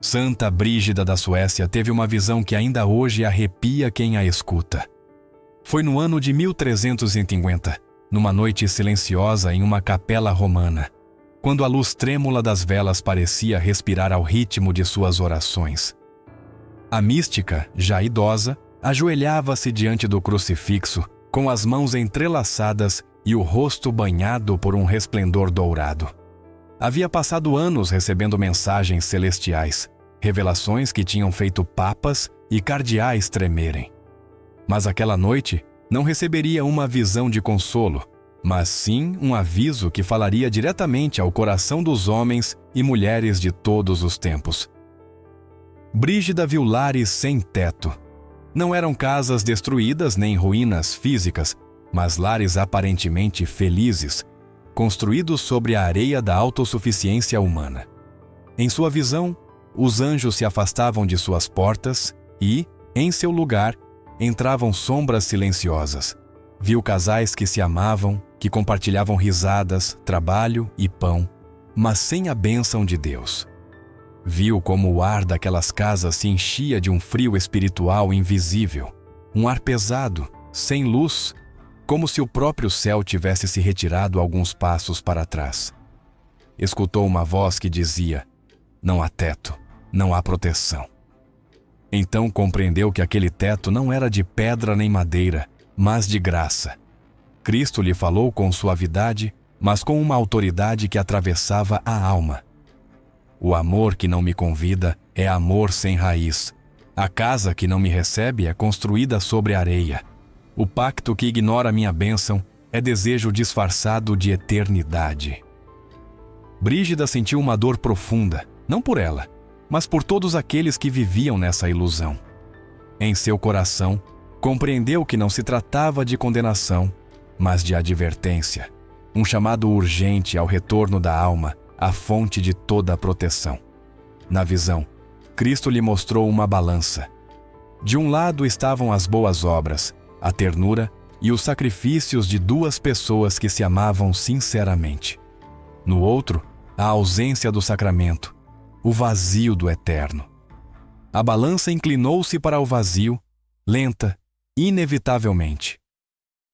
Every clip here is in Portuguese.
Santa Brígida da Suécia teve uma visão que ainda hoje arrepia quem a escuta. Foi no ano de 1350, numa noite silenciosa em uma capela romana, quando a luz trêmula das velas parecia respirar ao ritmo de suas orações. A mística, já idosa, ajoelhava-se diante do crucifixo, com as mãos entrelaçadas e o rosto banhado por um resplendor dourado. Havia passado anos recebendo mensagens celestiais, revelações que tinham feito papas e cardeais tremerem. Mas aquela noite não receberia uma visão de consolo, mas sim um aviso que falaria diretamente ao coração dos homens e mulheres de todos os tempos. Brígida viu lares sem teto. Não eram casas destruídas nem ruínas físicas, mas lares aparentemente felizes, construídos sobre a areia da autossuficiência humana. Em sua visão, os anjos se afastavam de suas portas e, em seu lugar, entravam sombras silenciosas. Viu casais que se amavam, que compartilhavam risadas, trabalho e pão, mas sem a bênção de Deus. Viu como o ar daquelas casas se enchia de um frio espiritual invisível, um ar pesado, sem luz, como se o próprio céu tivesse se retirado alguns passos para trás. Escutou uma voz que dizia: "Não há teto, não há proteção." Então compreendeu que aquele teto não era de pedra nem madeira, mas de graça. Cristo lhe falou com suavidade, mas com uma autoridade que atravessava a alma. O amor que não me convida é amor sem raiz. A casa que não me recebe é construída sobre areia. O pacto que ignora minha bênção é desejo disfarçado de eternidade. Brígida sentiu uma dor profunda, não por ela, mas por todos aqueles que viviam nessa ilusão. Em seu coração, compreendeu que não se tratava de condenação, mas de advertência, um chamado urgente ao retorno da alma, à fonte de toda a proteção. Na visão, Cristo lhe mostrou uma balança. De um lado estavam as boas obras, a ternura e os sacrifícios de duas pessoas que se amavam sinceramente. No outro, a ausência do sacramento, o vazio do eterno. A balança inclinou-se para o vazio, lenta, inevitavelmente.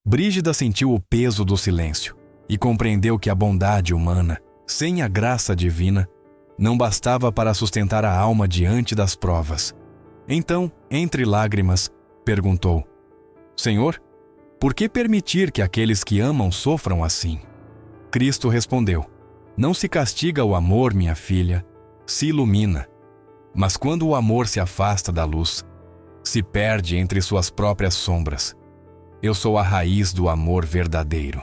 Brígida sentiu o peso do silêncio e compreendeu que a bondade humana, sem a graça divina, não bastava para sustentar a alma diante das provas. Então, entre lágrimas, perguntou: "Senhor, por que permitir que aqueles que amam sofram assim?" Cristo respondeu: "Não se castiga o amor, minha filha, se ilumina. Mas quando o amor se afasta da luz, se perde entre suas próprias sombras. Eu sou a raiz do amor verdadeiro.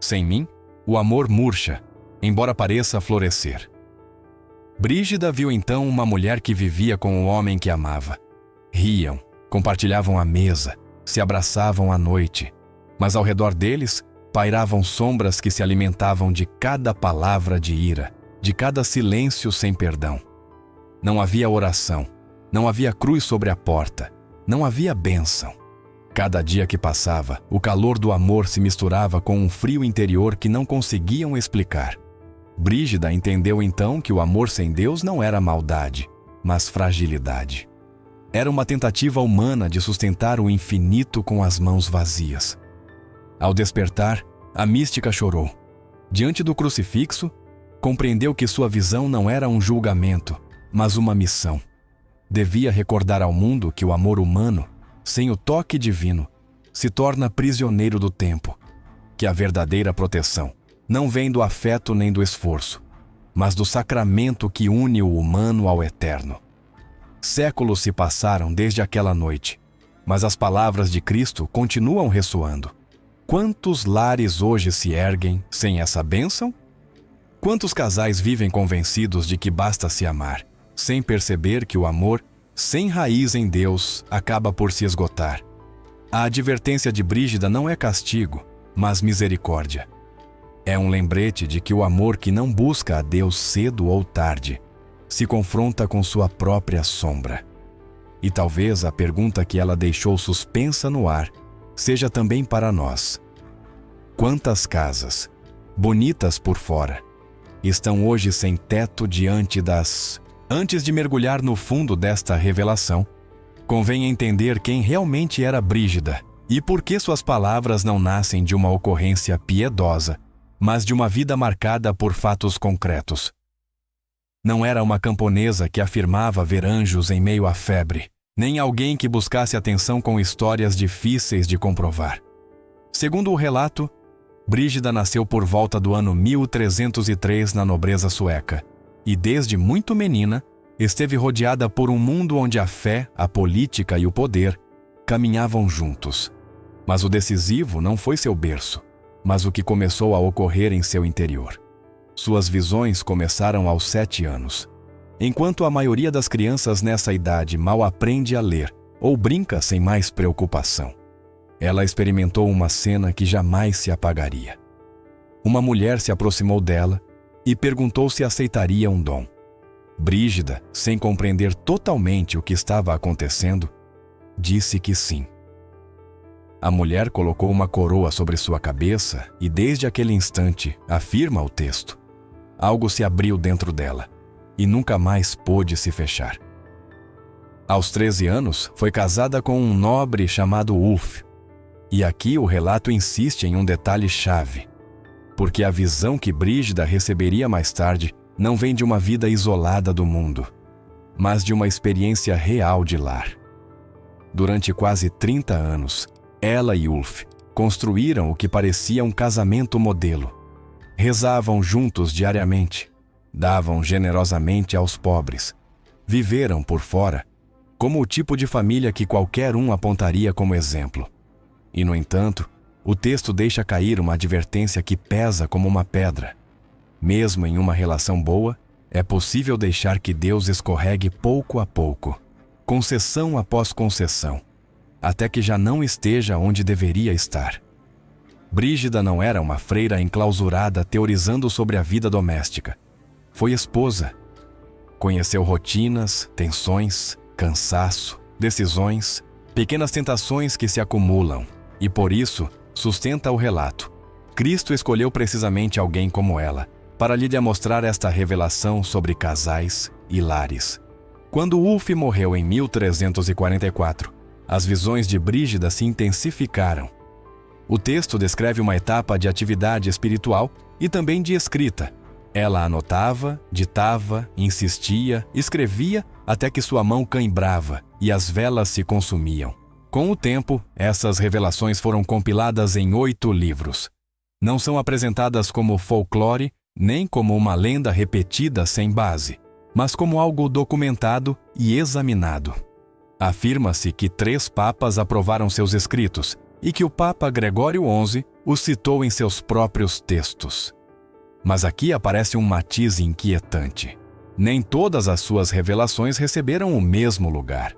Sem mim, o amor murcha, embora pareça florescer." Brígida viu então uma mulher que vivia com o homem que amava. Riam, compartilhavam a mesa, se abraçavam à noite, mas ao redor deles pairavam sombras que se alimentavam de cada palavra de ira, de cada silêncio sem perdão. Não havia oração, não havia cruz sobre a porta, não havia bênção. Cada dia que passava, o calor do amor se misturava com um frio interior que não conseguiam explicar. Brígida entendeu então que o amor sem Deus não era maldade, mas fragilidade. Era uma tentativa humana de sustentar o infinito com as mãos vazias. Ao despertar, a mística chorou. Diante do crucifixo, compreendeu que sua visão não era um julgamento, mas uma missão. Devia recordar ao mundo que o amor humano, sem o toque divino, se torna prisioneiro do tempo, que a verdadeira proteção não vem do afeto nem do esforço, mas do sacramento que une o humano ao eterno. Séculos se passaram desde aquela noite, mas as palavras de Cristo continuam ressoando. Quantos lares hoje se erguem sem essa bênção? Quantos casais vivem convencidos de que basta se amar, sem perceber que o amor, sem raiz em Deus, acaba por se esgotar? A advertência de Brígida não é castigo, mas misericórdia. É um lembrete de que o amor que não busca a Deus cedo ou tarde se confronta com sua própria sombra. E talvez a pergunta que ela deixou suspensa no ar seja também para nós. Quantas casas, bonitas por fora, estão hoje sem teto diante das Antes de mergulhar no fundo desta revelação, convém entender quem realmente era Brígida e por que suas palavras não nascem de uma ocorrência piedosa, mas de uma vida marcada por fatos concretos. Não era uma camponesa que afirmava ver anjos em meio à febre, nem alguém que buscasse atenção com histórias difíceis de comprovar. Segundo o relato, Brígida nasceu por volta do ano 1303 na nobreza sueca, e desde muito menina esteve rodeada por um mundo onde a fé, a política e o poder caminhavam juntos. Mas o decisivo não foi seu berço, mas o que começou a ocorrer em seu interior. Suas visões começaram aos 7 anos. Enquanto a maioria das crianças nessa idade mal aprende a ler ou brinca sem mais preocupação, ela experimentou uma cena que jamais se apagaria. Uma mulher se aproximou dela e perguntou se aceitaria um dom. Brígida, sem compreender totalmente o que estava acontecendo, disse que sim. A mulher colocou uma coroa sobre sua cabeça e desde aquele instante, afirma o texto, algo se abriu dentro dela e nunca mais pôde se fechar. Aos 13 anos, foi casada com um nobre chamado Ulf. E aqui o relato insiste em um detalhe-chave, porque a visão que Brígida receberia mais tarde não vem de uma vida isolada do mundo, mas de uma experiência real de lar. Durante quase 30 anos, ela e Ulf construíram o que parecia um casamento modelo. Rezavam juntos diariamente, davam generosamente aos pobres, viveram por fora como o tipo de família que qualquer um apontaria como exemplo. E, no entanto, o texto deixa cair uma advertência que pesa como uma pedra. Mesmo em uma relação boa, é possível deixar que Deus escorregue pouco a pouco, concessão após concessão, até que já não esteja onde deveria estar. Brígida não era uma freira enclausurada teorizando sobre a vida doméstica. Foi esposa. Conheceu rotinas, tensões, cansaço, decisões, pequenas tentações que se acumulam, e por isso sustenta o relato. Cristo escolheu precisamente alguém como ela, para lhe demonstrar esta revelação sobre casais e lares. Quando Ulf morreu em 1344, as visões de Brígida se intensificaram. O texto descreve uma etapa de atividade espiritual e também de escrita. Ela anotava, ditava, insistia, escrevia até que sua mão cãibrava e as velas se consumiam. Com o tempo, essas revelações foram compiladas em 8 livros. Não são apresentadas como folclore, nem como uma lenda repetida sem base, mas como algo documentado e examinado. Afirma-se que 3 papas aprovaram seus escritos e que o Papa Gregório XI os citou em seus próprios textos. Mas aqui aparece um matiz inquietante. Nem todas as suas revelações receberam o mesmo lugar.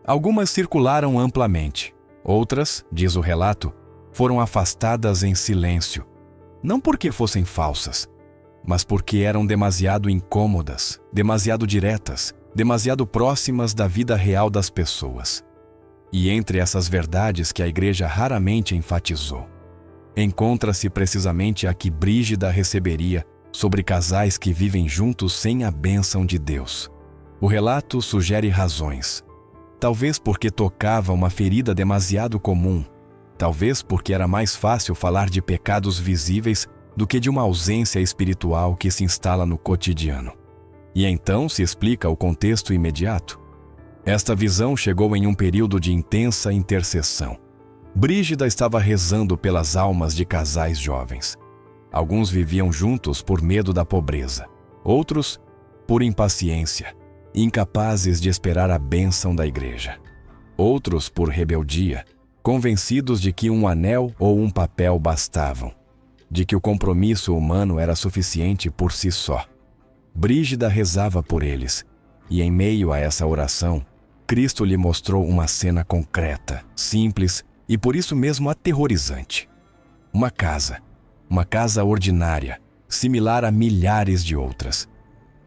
Algumas circularam amplamente. Outras, diz o relato, foram afastadas em silêncio. Não porque fossem falsas, mas porque eram demasiado incômodas, demasiado diretas, demasiado próximas da vida real das pessoas. E entre essas verdades que a Igreja raramente enfatizou, encontra-se precisamente a que Brígida receberia sobre casais que vivem juntos sem a bênção de Deus. O relato sugere razões. Talvez porque tocava uma ferida demasiado comum, talvez porque era mais fácil falar de pecados visíveis do que de uma ausência espiritual que se instala no cotidiano. E então se explica o contexto imediato. Esta visão chegou em um período de intensa intercessão. Brígida estava rezando pelas almas de casais jovens. Alguns viviam juntos por medo da pobreza, outros por impaciência, incapazes de esperar a bênção da igreja. Outros por rebeldia, convencidos de que um anel ou um papel bastavam, de que o compromisso humano era suficiente por si só. Brígida rezava por eles, e em meio a essa oração, Cristo lhe mostrou uma cena concreta, simples e por isso mesmo aterrorizante. Uma casa ordinária, similar a milhares de outras.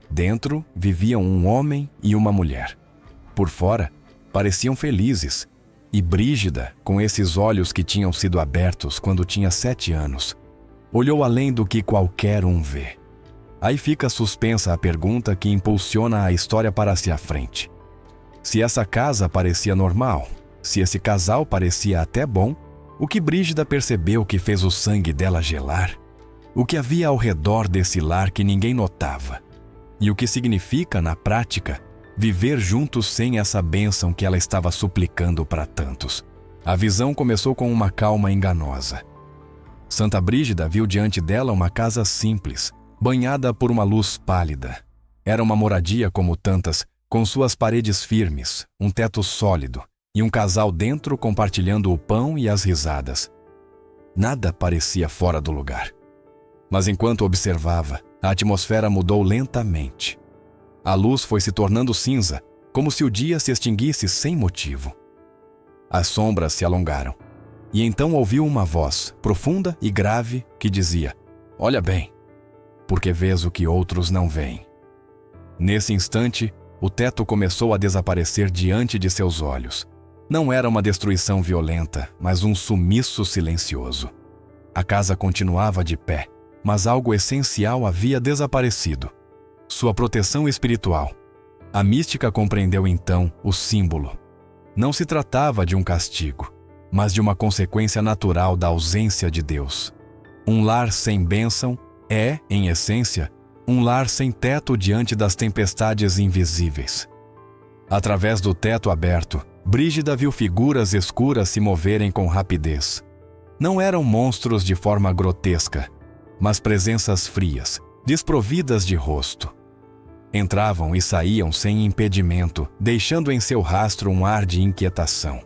Dentro viviam um homem e uma mulher. Por fora, pareciam felizes, e Brígida, com esses olhos que tinham sido abertos quando tinha 7 anos, olhou além do que qualquer um vê. Aí fica suspensa a pergunta que impulsiona a história para se à frente. Se essa casa parecia normal, se esse casal parecia até bom, o que Brígida percebeu que fez o sangue dela gelar? O que havia ao redor desse lar que ninguém notava? E o que significa, na prática, viver juntos sem essa bênção que ela estava suplicando para tantos? A visão começou com uma calma enganosa. Santa Brígida viu diante dela uma casa simples, banhada por uma luz pálida. Era uma moradia como tantas, com suas paredes firmes, um teto sólido e um casal dentro compartilhando o pão e as risadas. Nada parecia fora do lugar. Mas enquanto observava, a atmosfera mudou lentamente. A luz foi se tornando cinza, como se o dia se extinguisse sem motivo. As sombras se alongaram, e então ouviu uma voz, profunda e grave, que dizia: "Olha bem, porque vês o que outros não veem." Nesse instante, o teto começou a desaparecer diante de seus olhos. Não era uma destruição violenta, mas um sumiço silencioso. A casa continuava de pé, mas algo essencial havia desaparecido. Sua proteção espiritual. A mística compreendeu então o símbolo. Não se tratava de um castigo, mas de uma consequência natural da ausência de Deus. Um lar sem bênção é, em essência, um lar sem teto diante das tempestades invisíveis. Através do teto aberto, Brígida viu figuras escuras se moverem com rapidez. Não eram monstros de forma grotesca, mas presenças frias, desprovidas de rosto. Entravam e saíam sem impedimento, deixando em seu rastro um ar de inquietação.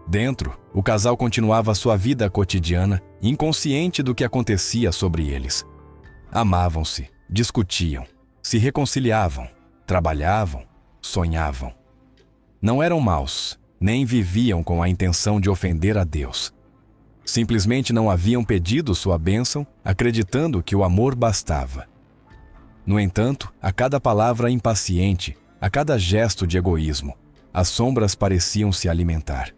Dentro, o casal continuava sua vida cotidiana, inconsciente do que acontecia sobre eles. Amavam-se, discutiam, se reconciliavam, trabalhavam, sonhavam. Não eram maus, nem viviam com a intenção de ofender a Deus. Simplesmente não haviam pedido sua bênção, acreditando que o amor bastava. No entanto, a cada palavra impaciente, a cada gesto de egoísmo, as sombras pareciam se alimentar.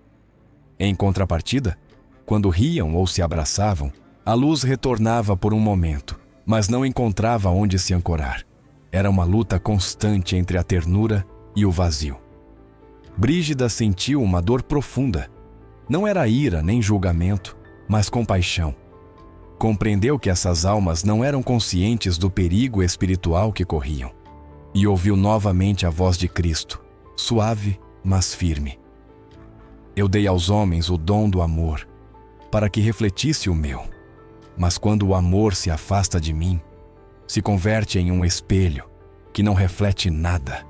Em contrapartida, quando riam ou se abraçavam, a luz retornava por um momento, mas não encontrava onde se ancorar. Era uma luta constante entre a ternura e o vazio. Brígida sentiu uma dor profunda. Não era ira nem julgamento, mas compaixão. Compreendeu que essas almas não eram conscientes do perigo espiritual que corriam. E ouviu novamente a voz de Cristo, suave, mas firme. Eu dei aos homens o dom do amor, para que refletisse o meu. Mas quando o amor se afasta de mim, se converte em um espelho que não reflete nada.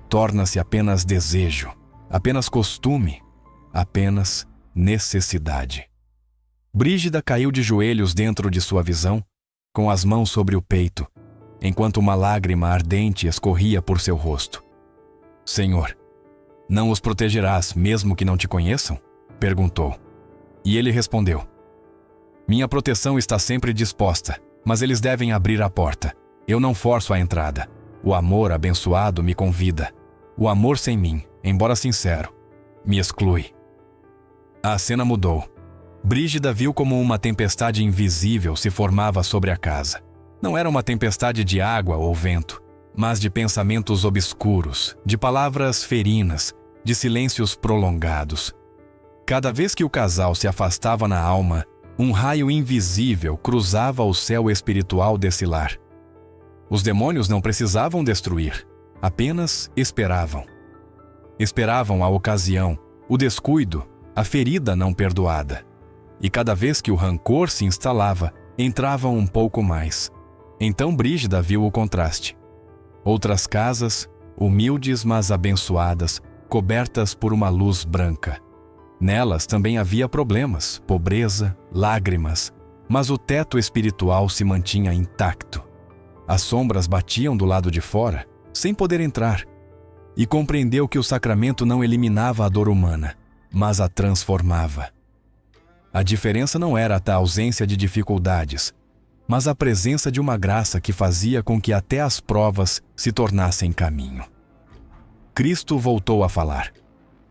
Torna-se apenas desejo, apenas costume, apenas necessidade. Brígida caiu de joelhos dentro de sua visão, com as mãos sobre o peito, enquanto uma lágrima ardente escorria por seu rosto. "Senhor, não os protegerás mesmo que não te conheçam?" perguntou. E ele respondeu: "Minha proteção está sempre disposta, mas eles devem abrir a porta. Eu não forço a entrada. O amor abençoado me convida. O amor sem mim, embora sincero, me exclui." A cena mudou. Brígida viu como uma tempestade invisível se formava sobre a casa. Não era uma tempestade de água ou vento, mas de pensamentos obscuros, de palavras ferinas, de silêncios prolongados. Cada vez que o casal se afastava na alma, um raio invisível cruzava o céu espiritual desse lar. Os demônios não precisavam destruir, apenas esperavam. Esperavam a ocasião, o descuido, a ferida não perdoada. E cada vez que o rancor se instalava, entrava um pouco mais. Então Brígida viu o contraste. Outras casas, humildes mas abençoadas, cobertas por uma luz branca. Nelas também havia problemas, pobreza, lágrimas, mas o teto espiritual se mantinha intacto. As sombras batiam do lado de fora, sem poder entrar, e compreendeu que o sacramento não eliminava a dor humana, mas a transformava. A diferença não era a ausência de dificuldades, mas a presença de uma graça que fazia com que até as provas se tornassem caminho. Cristo voltou a falar.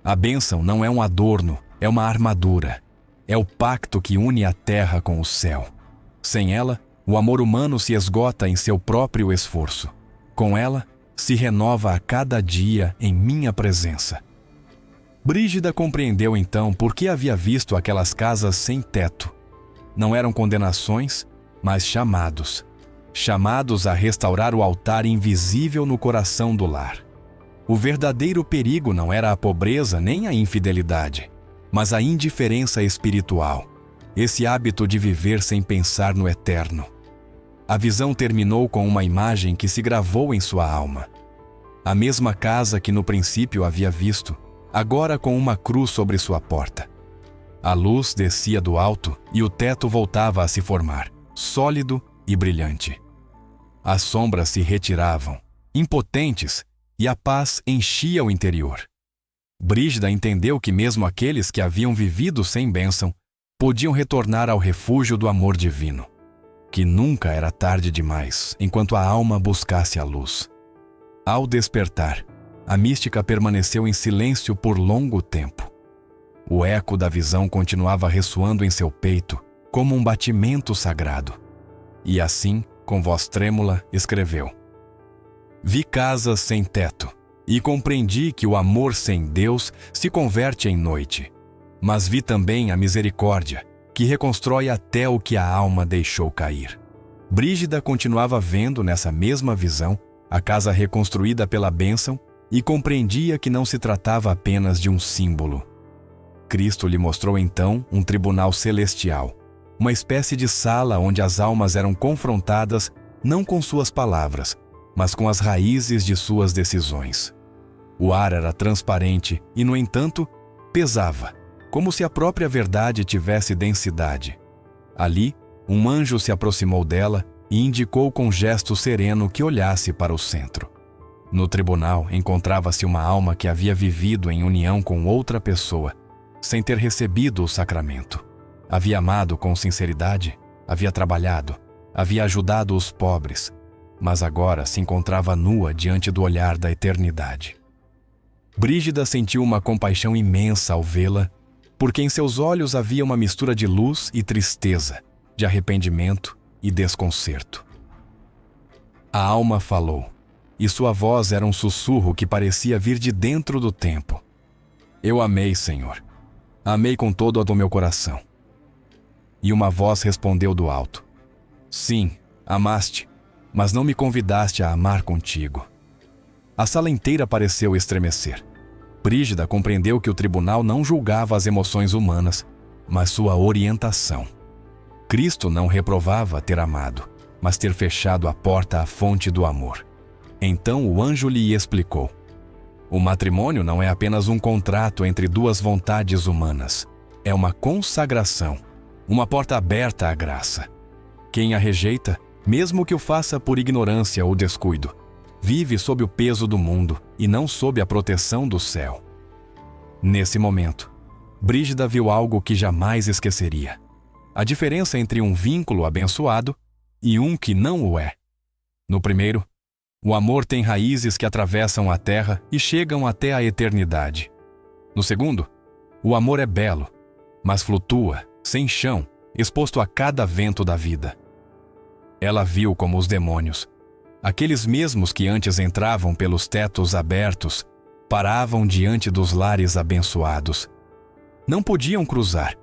A bênção não é um adorno, é uma armadura. É o pacto que une a terra com o céu. Sem ela, O amor humano se esgota em seu próprio esforço. Com ela, se renova a cada dia em minha presença. Brígida compreendeu então por que havia visto aquelas casas sem teto. Não eram condenações, mas chamados. Chamados a restaurar o altar invisível no coração do lar. O verdadeiro perigo não era a pobreza nem a infidelidade, mas a indiferença espiritual, esse hábito de viver sem pensar no eterno. A visão terminou com uma imagem que se gravou em sua alma. A mesma casa que no princípio havia visto, agora com uma cruz sobre sua porta. A luz descia do alto e o teto voltava a se formar, sólido e brilhante. As sombras se retiravam, impotentes, e a paz enchia o interior. Brígida entendeu que mesmo aqueles que haviam vivido sem bênção podiam retornar ao refúgio do amor divino, que nunca era tarde demais enquanto a alma buscasse a luz. Ao despertar, a mística permaneceu em silêncio por longo tempo. O eco da visão continuava ressoando em seu peito como um batimento sagrado. E assim, com voz trêmula, escreveu: Vi casas sem teto, e compreendi que o amor sem Deus se converte em noite. Mas vi também a misericórdia, que reconstrói até o que a alma deixou cair. Brígida continuava vendo nessa mesma visão a casa reconstruída pela bênção e compreendia que não se tratava apenas de um símbolo. Cristo lhe mostrou então um tribunal celestial, uma espécie de sala onde as almas eram confrontadas não com suas palavras, mas com as raízes de suas decisões. O ar era transparente e, no entanto, pesava, como se a própria verdade tivesse densidade. Ali, um anjo se aproximou dela e indicou com gesto sereno que olhasse para o centro. No tribunal encontrava-se uma alma que havia vivido em união com outra pessoa, sem ter recebido o sacramento. Havia amado com sinceridade, havia trabalhado, havia ajudado os pobres, mas agora se encontrava nua diante do olhar da eternidade. Brígida sentiu uma compaixão imensa ao vê-la, porque em seus olhos havia uma mistura de luz e tristeza, de arrependimento e desconcerto. A alma falou, e sua voz era um sussurro que parecia vir de dentro do tempo. Eu amei, Senhor. Amei com todo o meu coração. E uma voz respondeu do alto: Sim, amaste, mas não me convidaste a amar contigo. A sala inteira pareceu estremecer. Brígida compreendeu que o tribunal não julgava as emoções humanas, mas sua orientação. Cristo não reprovava ter amado, mas ter fechado a porta à fonte do amor. Então o anjo lhe explicou: o matrimônio não é apenas um contrato entre duas vontades humanas. É uma consagração, uma porta aberta à graça. Quem a rejeita, mesmo que o faça por ignorância ou descuido, vive sob o peso do mundo e não sob a proteção do céu. Nesse momento, Brígida viu algo que jamais esqueceria: a diferença entre um vínculo abençoado e um que não o é. No primeiro, o amor tem raízes que atravessam a terra e chegam até a eternidade. No segundo, o amor é belo, mas flutua, sem chão, exposto a cada vento da vida. Ela viu como os demônios, aqueles mesmos que antes entravam pelos tetos abertos, paravam diante dos lares abençoados. Não podiam cruzar.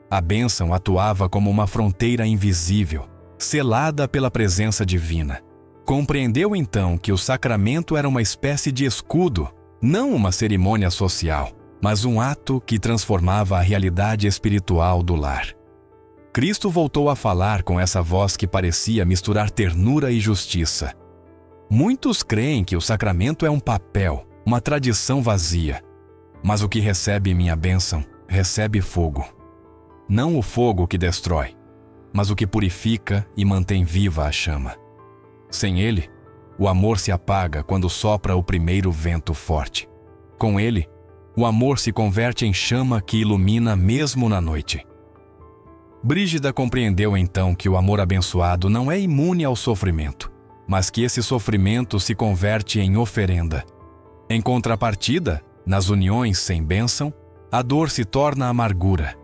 A bênção atuava como uma fronteira invisível, selada pela presença divina. Compreendeu então que o sacramento era uma espécie de escudo, não uma cerimônia social, mas um ato que transformava a realidade espiritual do lar. Cristo voltou a falar com essa voz que parecia misturar ternura e justiça. Muitos creem que o sacramento é um papel, uma tradição vazia. Mas o que recebe minha bênção, recebe fogo. Não o fogo que destrói, mas o que purifica e mantém viva a chama. Sem ele, o amor se apaga quando sopra o primeiro vento forte. Com ele, o amor se converte em chama que ilumina mesmo na noite. Brígida compreendeu então que o amor abençoado não é imune ao sofrimento, mas que esse sofrimento se converte em oferenda. Em contrapartida, nas uniões sem bênção, a dor se torna amargura.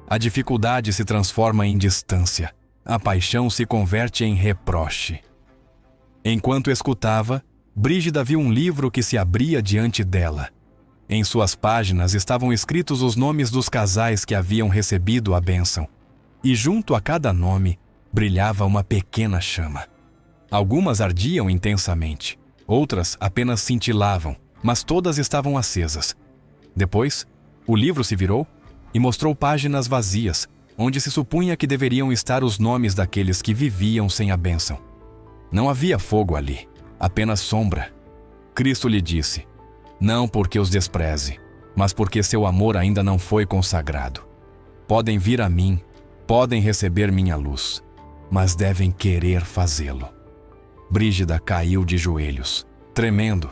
A dificuldade se transforma em distância. a paixão se converte em reproche. Enquanto escutava, Brígida viu um livro que se abria diante dela. Em suas páginas estavam escritos os nomes dos casais que haviam recebido a bênção, e junto a cada nome brilhava uma pequena chama. Algumas ardiam intensamente, outras apenas cintilavam, mas todas estavam acesas. Depois, o livro se virou e mostrou páginas vazias, onde se supunha que deveriam estar os nomes daqueles que viviam sem a bênção. Não havia fogo ali, apenas sombra. Cristo lhe disse: não porque os despreze, mas porque seu amor ainda não foi consagrado. Podem vir a mim, podem receber minha luz, mas devem querer fazê-lo. Brígida caiu de joelhos, tremendo.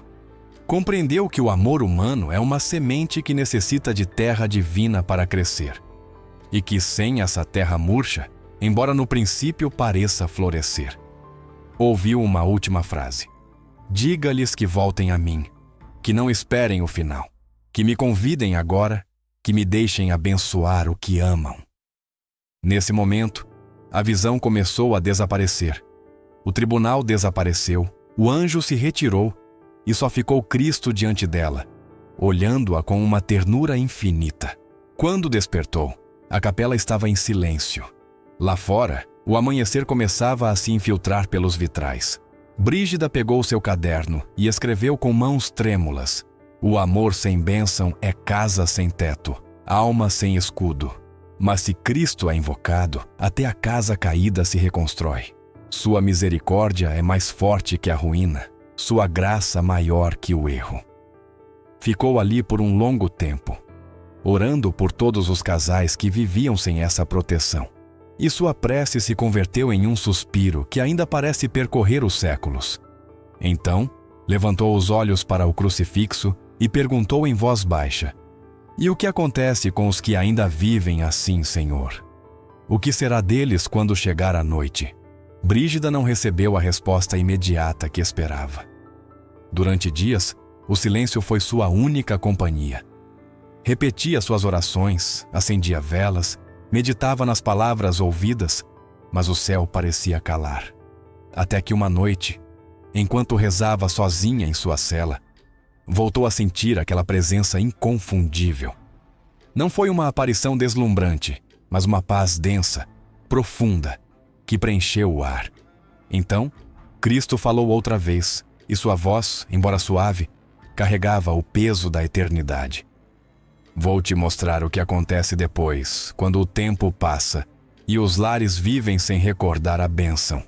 Compreendeu que o amor humano é uma semente que necessita de terra divina para crescer, e que sem essa terra murcha, embora no princípio pareça florescer. Ouviu uma última frase: diga-lhes que voltem a mim, que não esperem o final, que me convidem agora, que me deixem abençoar o que amam. Nesse momento, a visão começou a desaparecer. O tribunal desapareceu, o anjo se retirou e só ficou Cristo diante dela, olhando-a com uma ternura infinita. Quando despertou, a capela estava em silêncio. Lá fora, o amanhecer começava a se infiltrar pelos vitrais. Brígida pegou seu caderno e escreveu com mãos trêmulas: o amor sem bênção é casa sem teto, alma sem escudo. Mas se Cristo é invocado, até a casa caída se reconstrói. Sua misericórdia é mais forte que a ruína, sua graça maior que o erro. Ficou ali por um longo tempo, orando por todos os casais que viviam sem essa proteção. E sua prece se converteu em um suspiro que ainda parece percorrer os séculos. Então, levantou os olhos para o crucifixo e perguntou em voz baixa: e o que acontece com os que ainda vivem assim, Senhor? O que será deles quando chegar a noite? Brígida não recebeu a resposta imediata que esperava. Durante dias, o silêncio foi sua única companhia. Repetia suas orações, acendia velas, meditava nas palavras ouvidas, mas o céu parecia calar. Até que uma noite, enquanto rezava sozinha em sua cela, voltou a sentir aquela presença inconfundível. Não foi uma aparição deslumbrante, mas uma paz densa, profunda, que preencheu o ar. Então, Cristo falou outra vez, e sua voz, embora suave, carregava o peso da eternidade. Vou te mostrar o que acontece depois, quando o tempo passa e os lares vivem sem recordar a bênção.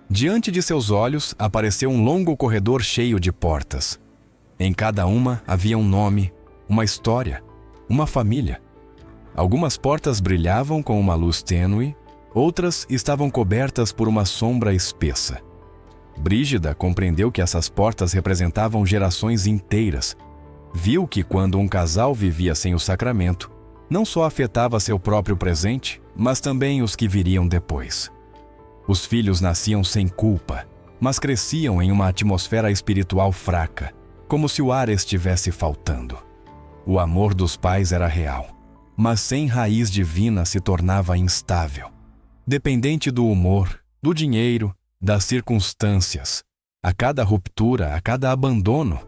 Diante de seus olhos apareceu um longo corredor cheio de portas. Em cada uma havia um nome, uma história, uma família. Algumas portas brilhavam com uma luz tênue, outras estavam cobertas por uma sombra espessa. Brígida compreendeu que essas portas representavam gerações inteiras. Viu que quando um casal vivia sem o sacramento, não só afetava seu próprio presente, mas também os que viriam depois. Os filhos nasciam sem culpa, mas cresciam em uma atmosfera espiritual fraca, como se o ar estivesse faltando. O amor dos pais era real, mas sem raiz divina se tornava instável, dependente do humor, do dinheiro, das circunstâncias. A cada ruptura, a cada abandono,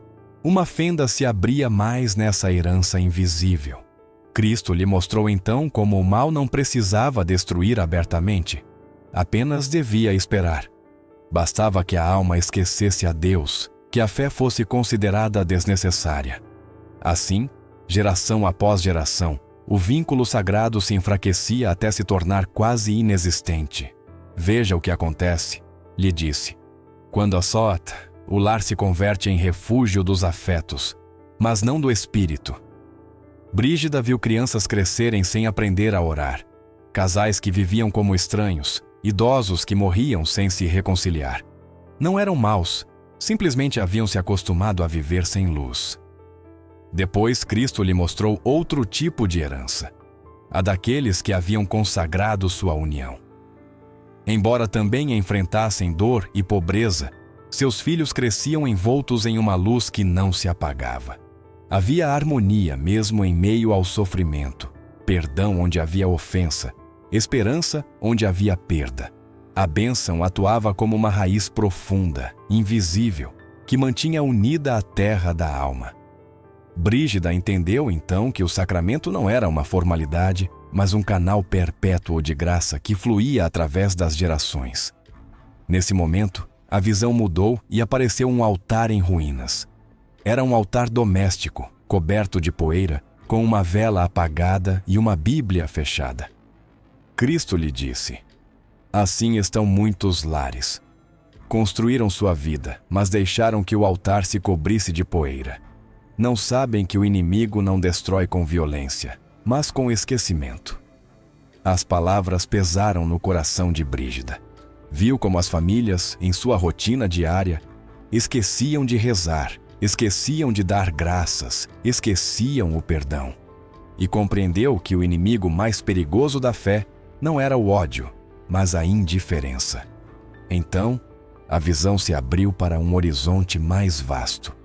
uma fenda se abria mais nessa herança invisível. Cristo lhe mostrou então como o mal não precisava destruir abertamente, apenas devia esperar. Bastava que a alma esquecesse a Deus, que a fé fosse considerada desnecessária. Assim, geração após geração, o vínculo sagrado se enfraquecia até se tornar quase inexistente. Veja o que acontece, lhe disse. Quando assota, o lar se converte em refúgio dos afetos, mas não do espírito. Brígida viu crianças crescerem sem aprender a orar, casais que viviam como estranhos, idosos que morriam sem se reconciliar. Não eram maus, simplesmente haviam se acostumado a viver sem luz. Depois, Cristo lhe mostrou outro tipo de herança, a daqueles que haviam consagrado sua união. Embora também enfrentassem dor e pobreza, seus filhos cresciam envoltos em uma luz que não se apagava. Havia harmonia mesmo em meio ao sofrimento, perdão onde havia ofensa, esperança onde havia perda. A bênção atuava como uma raiz profunda, invisível, que mantinha unida a terra da alma. Brígida entendeu então que o sacramento não era uma formalidade, mas um canal perpétuo de graça que fluía através das gerações. Nesse momento, a visão mudou e apareceu um altar em ruínas. Era um altar doméstico, coberto de poeira, com uma vela apagada e uma Bíblia fechada. Cristo lhe disse: assim estão muitos lares. Construíram sua vida, mas deixaram que o altar se cobrisse de poeira. Não sabem que o inimigo não destrói com violência, mas com esquecimento. As palavras pesaram no coração de Brígida. Viu como as famílias, em sua rotina diária, esqueciam de rezar, esqueciam de dar graças, esqueciam o perdão. E compreendeu que o inimigo mais perigoso da fé não era o ódio, mas a indiferença. Então, a visão se abriu para um horizonte mais vasto.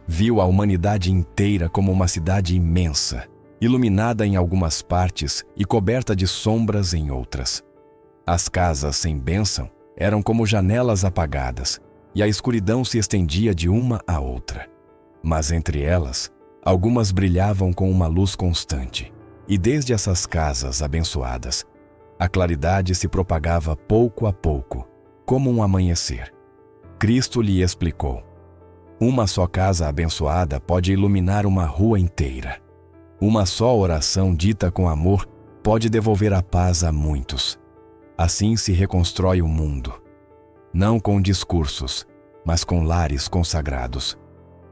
Viu a humanidade inteira como uma cidade imensa, iluminada em algumas partes e coberta de sombras em outras. As casas sem bênção eram como janelas apagadas, e a escuridão se estendia de uma a outra. Mas entre elas, algumas brilhavam com uma luz constante, e desde essas casas abençoadas, a claridade se propagava pouco a pouco, como um amanhecer. Cristo lhe explicou: uma só casa abençoada pode iluminar uma rua inteira. Uma só oração dita com amor pode devolver a paz a muitos. Assim se reconstrói o mundo. Não com discursos, mas com lares consagrados.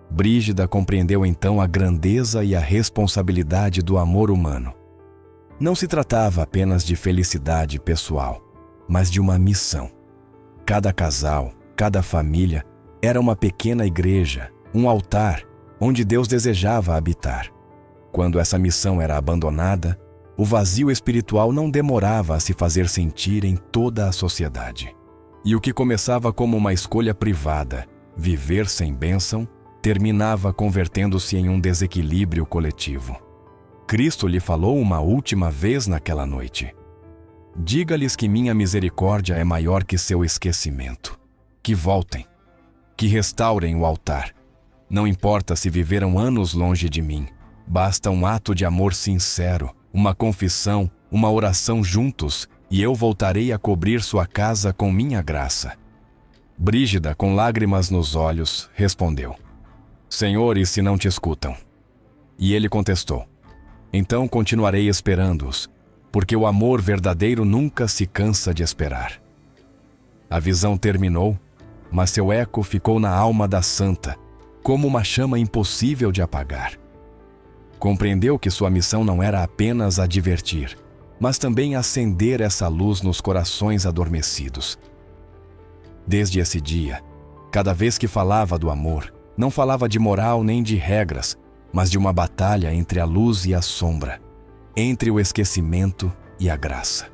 Brígida compreendeu então a grandeza e a responsabilidade do amor humano. Não se tratava apenas de felicidade pessoal, mas de uma missão. Cada casal, cada família era uma pequena igreja, um altar, onde Deus desejava habitar. Quando essa missão era abandonada, o vazio espiritual não demorava a se fazer sentir em toda a sociedade. E o que começava como uma escolha privada, viver sem bênção, terminava convertendo-se em um desequilíbrio coletivo. Cristo lhe falou uma última vez naquela noite: diga-lhes que minha misericórdia é maior que seu esquecimento. Que voltem, que restaurem o altar. Não importa se viveram anos longe de mim, basta um ato de amor sincero, uma confissão, uma oração juntos, e eu voltarei a cobrir sua casa com minha graça. Brígida, com lágrimas nos olhos, respondeu: Senhor, e se não te escutam? E ele contestou: então continuarei esperando-os, porque o amor verdadeiro nunca se cansa de esperar. A visão terminou, mas seu eco ficou na alma da santa, como uma chama impossível de apagar. Compreendeu que sua missão não era apenas advertir, mas também acender essa luz nos corações adormecidos. Desde esse dia, cada vez que falava do amor, não falava de moral nem de regras, mas de uma batalha entre a luz e a sombra, entre o esquecimento e a graça.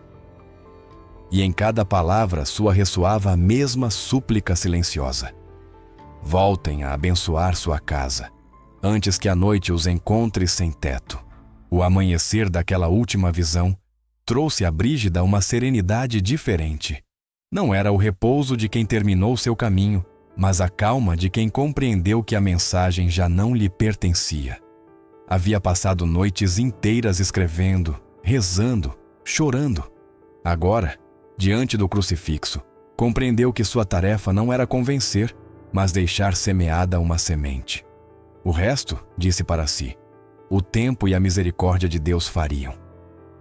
E em cada palavra sua ressoava a mesma súplica silenciosa: voltem a abençoar sua casa, antes que a noite os encontre sem teto. O amanhecer daquela última visão trouxe a Brígida uma serenidade diferente. Não era o repouso de quem terminou seu caminho, mas a calma de quem compreendeu que a mensagem já não lhe pertencia. Havia passado noites inteiras escrevendo, rezando, chorando. Agora, diante do crucifixo, compreendeu que sua tarefa não era convencer, mas deixar semeada uma semente. O resto, disse para si, o tempo e a misericórdia de Deus fariam.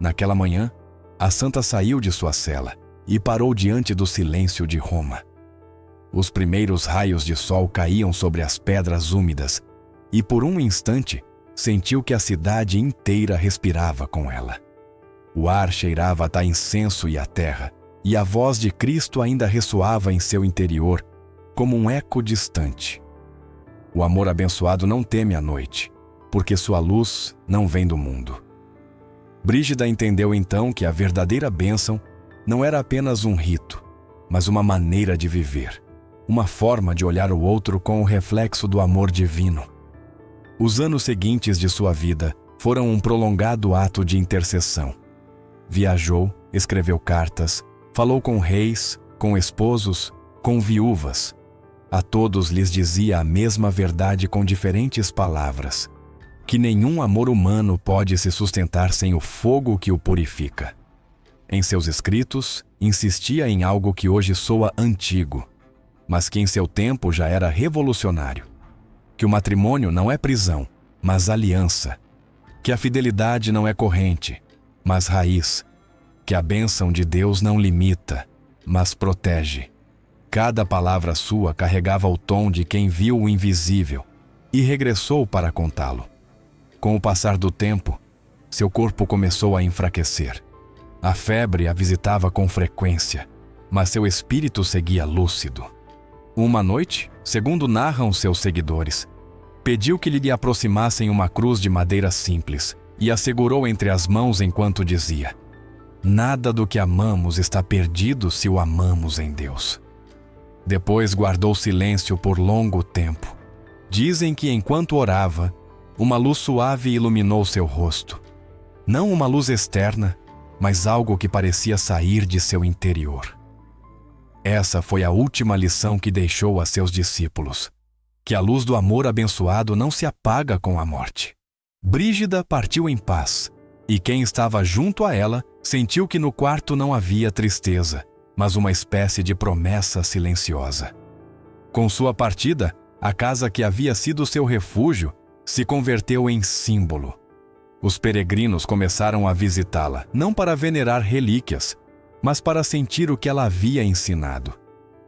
Naquela manhã, a santa saiu de sua cela e parou diante do silêncio de Roma. Os primeiros raios de sol caíam sobre as pedras úmidas e, por um instante, sentiu que a cidade inteira respirava com ela. O ar cheirava a incenso e a terra, e a voz de Cristo ainda ressoava em seu interior, como um eco distante. O amor abençoado não teme a noite, porque sua luz não vem do mundo. Brígida entendeu então que a verdadeira bênção não era apenas um rito, mas uma maneira de viver, uma forma de olhar o outro com o reflexo do amor divino. Os anos seguintes de sua vida foram um prolongado ato de intercessão. Viajou, escreveu cartas, falou com reis, com esposos, com viúvas. A todos lhes dizia a mesma verdade com diferentes palavras, que nenhum amor humano pode se sustentar sem o fogo que o purifica. Em seus escritos, insistia em algo que hoje soa antigo, mas que em seu tempo já era revolucionário: que o matrimônio não é prisão, mas aliança; que a fidelidade não é corrente, mas raiz; que a bênção de Deus não limita, mas protege. Cada palavra sua carregava o tom de quem viu o invisível e regressou para contá-lo. Com o passar do tempo, seu corpo começou a enfraquecer. A febre a visitava com frequência, mas seu espírito seguia lúcido. Uma noite, segundo narram seus seguidores, pediu que lhe aproximassem uma cruz de madeira simples e a segurou entre as mãos enquanto dizia: "Nada do que amamos está perdido se o amamos em Deus." Depois guardou silêncio por longo tempo. Dizem que enquanto orava, uma luz suave iluminou seu rosto. Não uma luz externa, mas algo que parecia sair de seu interior. Essa foi a última lição que deixou a seus discípulos: que a luz do amor abençoado não se apaga com a morte. Brígida partiu em paz, e quem estava junto a ela sentiu que no quarto não havia tristeza, mas uma espécie de promessa silenciosa. Com sua partida, a casa que havia sido seu refúgio se converteu em símbolo. Os peregrinos começaram a visitá-la, não para venerar relíquias, mas para sentir o que ela havia ensinado: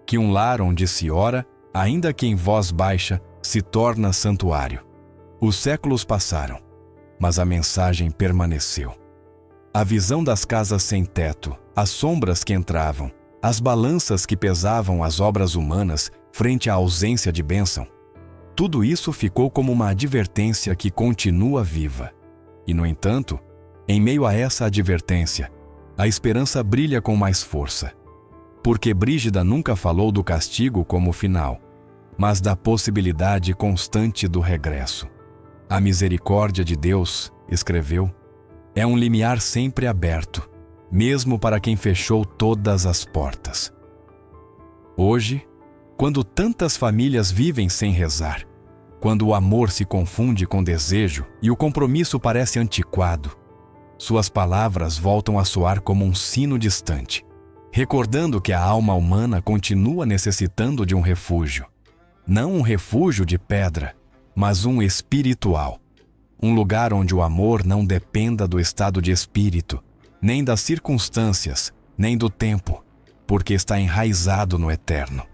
que um lar onde se ora, ainda que em voz baixa, se torna santuário. Os séculos passaram, mas a mensagem permaneceu. A visão das casas sem teto, as sombras que entravam, as balanças que pesavam as obras humanas frente à ausência de bênção, tudo isso ficou como uma advertência que continua viva. E, no entanto, em meio a essa advertência, a esperança brilha com mais força. Porque Brígida nunca falou do castigo como final, mas da possibilidade constante do regresso. A misericórdia de Deus, escreveu, é um limiar sempre aberto, mesmo para quem fechou todas as portas. Hoje, quando tantas famílias vivem sem rezar, quando o amor se confunde com desejo e o compromisso parece antiquado, suas palavras voltam a soar como um sino distante, recordando que a alma humana continua necessitando de um refúgio. Não um refúgio de pedra, mas um espiritual. Um lugar onde o amor não dependa do estado de espírito, nem das circunstâncias, nem do tempo, porque está enraizado no eterno.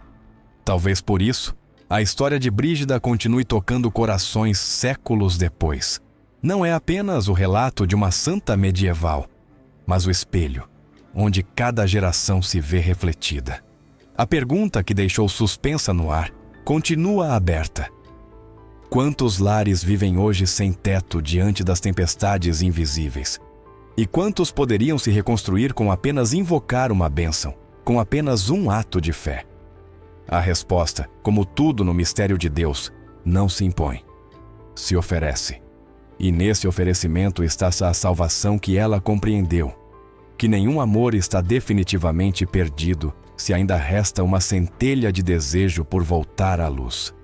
Talvez por isso, a história de Brígida continue tocando corações séculos depois. Não é apenas o relato de uma santa medieval, mas o espelho, onde cada geração se vê refletida. A pergunta que deixou suspensa no ar continua aberta. Quantos lares vivem hoje sem teto diante das tempestades invisíveis? E quantos poderiam se reconstruir com apenas invocar uma bênção, com apenas um ato de fé? A resposta, como tudo no mistério de Deus, não se impõe, se oferece. E nesse oferecimento está a salvação que ela compreendeu, que nenhum amor está definitivamente perdido se ainda resta uma centelha de desejo por voltar à luz.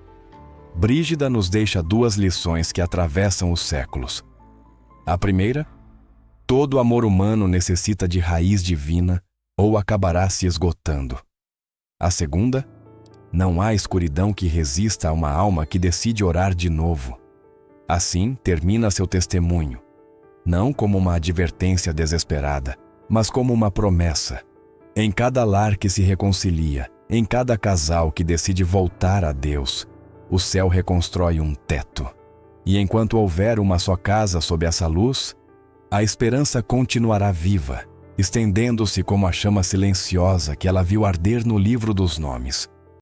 Brígida nos deixa duas lições que atravessam os séculos. A primeira: todo amor humano necessita de raiz divina ou acabará se esgotando. A segunda: não há escuridão que resista a uma alma que decide orar de novo. Assim termina seu testemunho, não como uma advertência desesperada, mas como uma promessa. Em cada lar que se reconcilia, em cada casal que decide voltar a Deus, o céu reconstrói um teto. E enquanto houver uma só casa sob essa luz, a esperança continuará viva, estendendo-se como a chama silenciosa que ela viu arder no livro dos nomes.